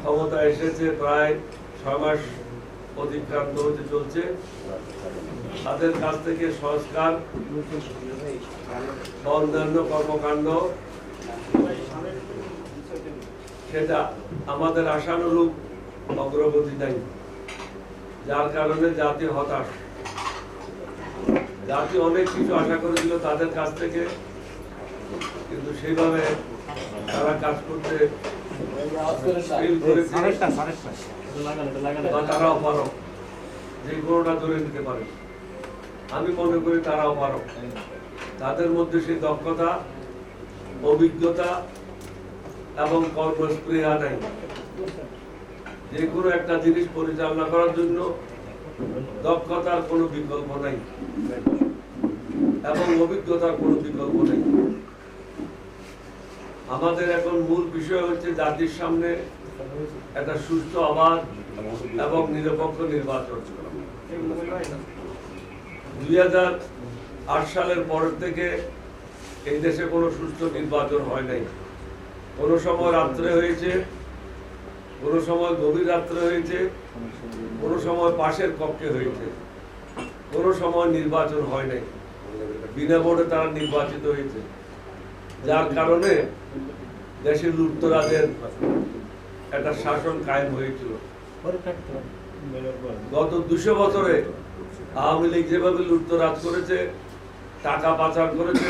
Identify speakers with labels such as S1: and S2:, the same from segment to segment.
S1: ক্ষমতা এসেছে প্রায় 6 মাস অতিক্রান্ত হতে চলছে। তাদের কাছ থেকে সংস্কার অন্যান্য কর্মকাণ্ড সেটা আমাদের আশানুরূপ অগ্রগতি নাই, যার কারণে জাতি হতাশ। জাতি অনেক কিছু আশা করেছিল তাদের কাছ থেকে, কিন্তু সেইভাবে তারা কাজ করতে তারাও পারো, যে কোনোটা ধরে নিতে পারে। আমি মনে করি তারাও পারো। তাদের মধ্যে সেই দক্ষতা, অভিজ্ঞতা এবং কর্মস্পৃহা নাই। যে কোনো একটা জিনিস পরিচালনা করার জন্য দক্ষতার কোনো বিকল্প নাই এবং অভিজ্ঞতার কোনো বিকল্প নেই। আমাদের এখন মূল বিষয় হচ্ছে জাতির সামনে একটা সুষ্ঠু, অবাধ এবং নিরপেক্ষ নির্বাচন। 2008 সালের পরের থেকে এই দেশে কোনো সুষ্ঠু নির্বাচন হয় নাই। কোনো সময় রাত্রে হয়েছে, কোনো সময় গভীর রাত্রে হয়েছে, কোনো সময় পাশের কক্ষে হয়েছে, কোনো সময় নির্বাচন হয় নাই। বিনা ভোটে তারা নির্বাচিত হয়েছে, যার কারণে দেশের লুটতরাজের একটা শাসন কায়েম হয়েছিল। গত 200 বছরে আওয়ামী লীগ যেভাবে লুটতরাজ করেছে, টাকা পাচার করেছে,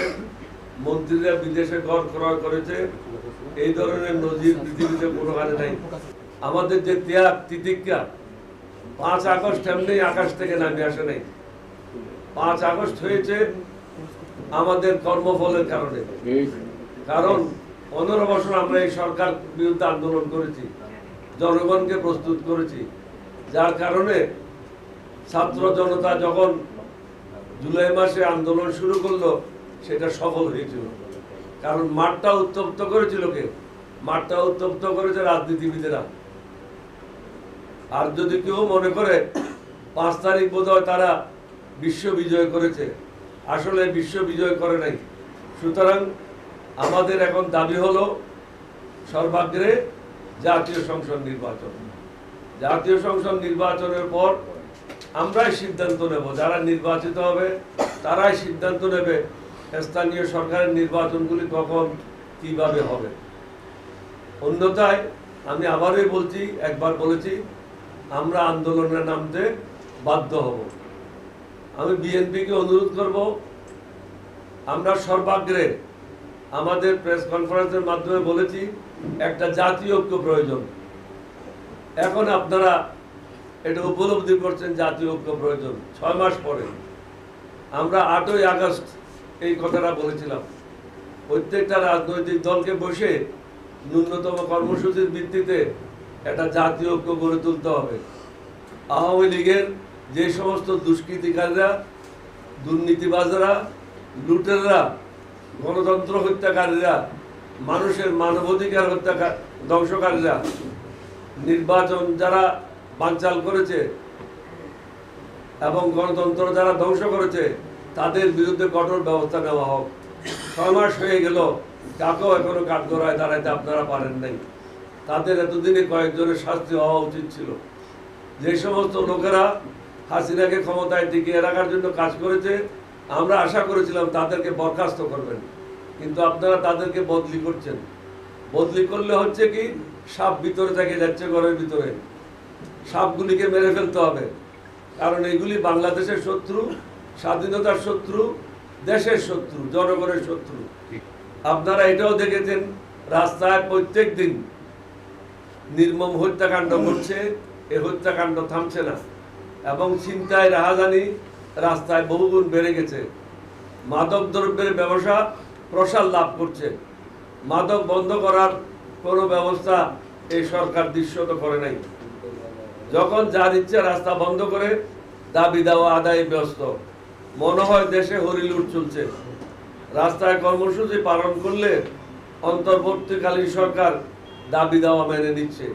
S1: মন্ত্রীরা বিদেশে ঘর ক্রয় করেছে, এই ধরনের নজির পৃথিবীতে কোনোখানে নাই। আমাদের যে ত্যাগ তিতিক্ষা, 5 আগস্ট এমনি আকাশ থেকে নামে আসে নাই। 5 আগস্ট হয়েছে আমাদের কর্মফলের কারণে। কারণ 15 বছর আমরা এই সরকার বিরুদ্ধে আন্দোলন করেছি, জনগণকে প্রস্তুত করেছি, যার কারণে ছাত্র জনতা যখন জুলাই মাসে আন্দোলন শুরু করলো সেটা সফল হয়েছিল। কারণ মাঠটা উত্তপ্ত করেছিল কে? মাঠটা উত্তপ্ত করেছে রাজনীতিবিদেরা। আর যদি কেউ মনে করে 5 তারিখ বোধহয় তারা বিশ্ব বিজয় করেছে, আসলে বিশ্ব বিজয় করে নাই। সুতরাং আমাদের এখন দাবি হলো সর্বাগ্রে জাতীয় সংসদ নির্বাচন। জাতীয় সংসদ নির্বাচনের পর আমরাই সিদ্ধান্ত নেব, যারা নির্বাচিত হবে তারাই সিদ্ধান্ত নেবে স্থানীয় সরকারের নির্বাচনগুলি কখন কিভাবে হবে। অন্যথায় আমি আবারই বলছি, একবার বলেছি, আমরা আন্দোলনে নামতে বাধ্য হব। আমি বিএনপিকে অনুরোধ করব, আমরা সর্বাগ্রে আমাদের প্রেস কনফারেন্সের মাধ্যমে বলেছি একটা জাতীয় ঐক্য প্রয়োজন। এখন আপনারা এটা উপলব্ধি করছেন জাতীয় ঐক্য প্রয়োজন 6 মাস পরে। আমরা 8ই আগস্ট এই কথাটা বলেছিলাম। প্রত্যেকটা রাজনৈতিক দলকে বসে ন্যূনতম কর্মসূচির ভিত্তিতে একটা জাতীয় ঐক্য গড়ে তুলতে হবে। আওয়ামী লীগের যে সমস্ত দুষ্কৃতিকারীরা, দুর্নীতিবাজরা, লুটেররা, গণতন্ত্র হত্যাকারীরা, মানুষের মানবাধিকার ধ্বংসকারীরা, নির্বাচন যারা বানচাল করেছে এবং গণতন্ত্র যারা ধ্বংস করেছে, তাদের বিরুদ্ধে কঠোর ব্যবস্থা নেওয়া হোক। 6 মাস হয়ে গেল, কাকেও এখনো কাঠগড়ায় দাঁড়াইতে আপনারা পারেন নাই। তাদের এতদিনে কয়েকজনের শাস্তি হওয়া উচিত ছিল। যে সমস্ত লোকেরা হাসিনাকে ক্ষমতায় টিকিয়ে রাখার জন্য কাজ করেছে, আমরা আশা করেছিলাম তাদেরকে বরখাস্ত করবেন, কিন্তু আপনারা তাদেরকে বদলি করছেন। বদলি করলে হচ্ছে কি, সাপ ভিতরে থেকে যাচ্ছে ঘরের ভিতরে। সাপগুলিকে মেরে ফেলতে হবে, কারণ এগুলি বাংলাদেশের শত্রু, স্বাধীনতার শত্রু, দেশের শত্রু, জনগণের শত্রু। আপনারা এটাও দেখেছেন, রাস্তায় প্রত্যেক দিন নির্মম হত্যাকাণ্ড করছে, এই হত্যাকাণ্ড থামছে না, এবং ছিনতাই, রাহাজানি রাস্তায় বহুগুণ বেড়ে গেছে। মাদক দ্রব্যের ব্যবসা প্রসার লাভ করছে। মাদক বন্ধ করার কোনো ব্যবস্থা এই সরকার দৃশ্যত করে নাই। যখন যার ইচ্ছা রাস্তা বন্ধ করে দাবি দেওয়া আদায়ে ব্যস্ত, মনে হয় দেশে হরিলুট চলছে। রাস্তায় কর্মসূচি পালন করলে অন্তর্বর্তীকালীন সরকার দাবি দেওয়া মেনে নিচ্ছে,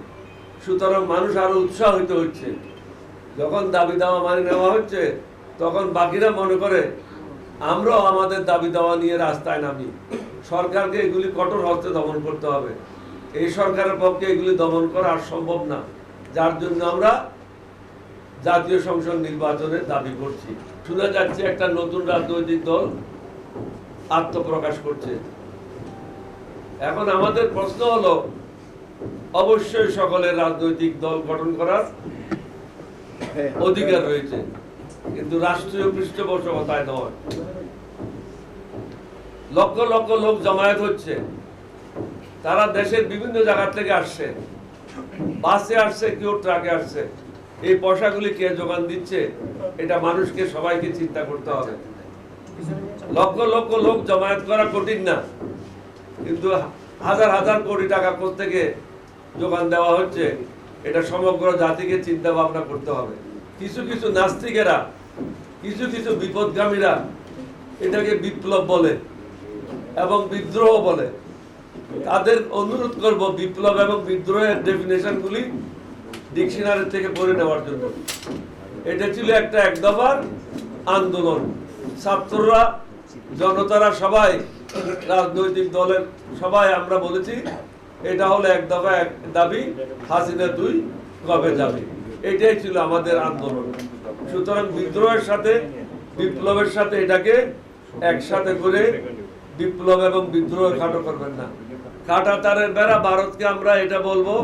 S1: সুতরাং মানুষ আরো উৎসাহিত হচ্ছে। যখন দাবি দেওয়া মানে নেওয়া হচ্ছে, তখন বাকিরা মনে করে আমরাও আমাদের দাবি দেওয়া নিয়ে রাস্তায় নামি। সরকারকে এগুলি কঠোর হস্তে দমন করতে হবে। এই সরকারের পক্ষে এগুলি দমন করা আর সম্ভব না, যার জন্য আমরা জাতীয় সংসদ নির্বাচনের দাবি করছি। শোনা যাচ্ছে একটা নতুন রাজনৈতিক দল আত্মপ্রকাশ করছে। এখন আমাদের প্রশ্ন হলো, অবশ্যই সকলের রাজনৈতিক দল গঠন করার অধিকার রয়েছে, কিন্তু রাষ্ট্রীয় পৃষ্ঠপোষকতায় নয়। লক্ষ লক্ষ লোক জমায়েত হচ্ছে, তারা দেশের বিভিন্ন জায়গা থেকে আসছে, বাসে আসছে, কেউ ট্রাকে আসছে। এই পয়সাগুলি কে যোগান দিচ্ছে, এটা মানুষকে সবাইকে চিন্তা করতে হবে। লক্ষ লক্ষ লোক জমায়েত করা কঠিন না, কিন্তু হাজার হাজার কোটি টাকা কোত্থেকে যোগান দেওয়া হচ্ছে, এটা সমগ্র জাতিকে চিন্তা ভাবনা করতে হবে। কিছু কিছু নাস্তিকেরা, কিছু কিছু বিপদগামীরা এটাকে বিপ্লব বলে এবং বিদ্রোহ বলে। তাদের অনুরোধ করব বিপ্লব এবং বিদ্রোহের ডেফিনেশনগুলি ডিকশনারি থেকে পড়ে নেওয়ার জন্য। এটা ছিল একটা এক দফার আন্দোলন। ছাত্ররা, জনতারা সবাই, রাজনৈতিক দলের সবাই আমরা বলেছি এটা হলো এক দফা এক দাবি, হাসিনা তুই কবে যাবি, এটাই ছিল আমাদের আন্দোলন। সুতরাং বিদ্রোহের সাথে বিপ্লবের সাথে এটাকে একসাথে করে বিপ্লব এবং বিদ্রোহ খাটো করবেন না। কাটা তারের বেড়া ভারতকে আমরা এটা বলবো,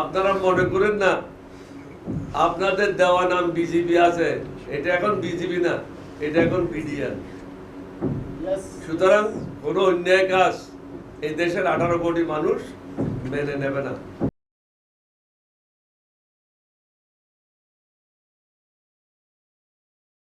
S1: আপনারা মনে করেন না আপনাদের দেওয়া নাম বিজেপি আছে, এটা এখন বিজেপি না, এটা এখন বিডিআর। সুতরাং কোনো অন্যায় কাজ এই দেশের 18 কোটি মানুষ মেনে নেবে না।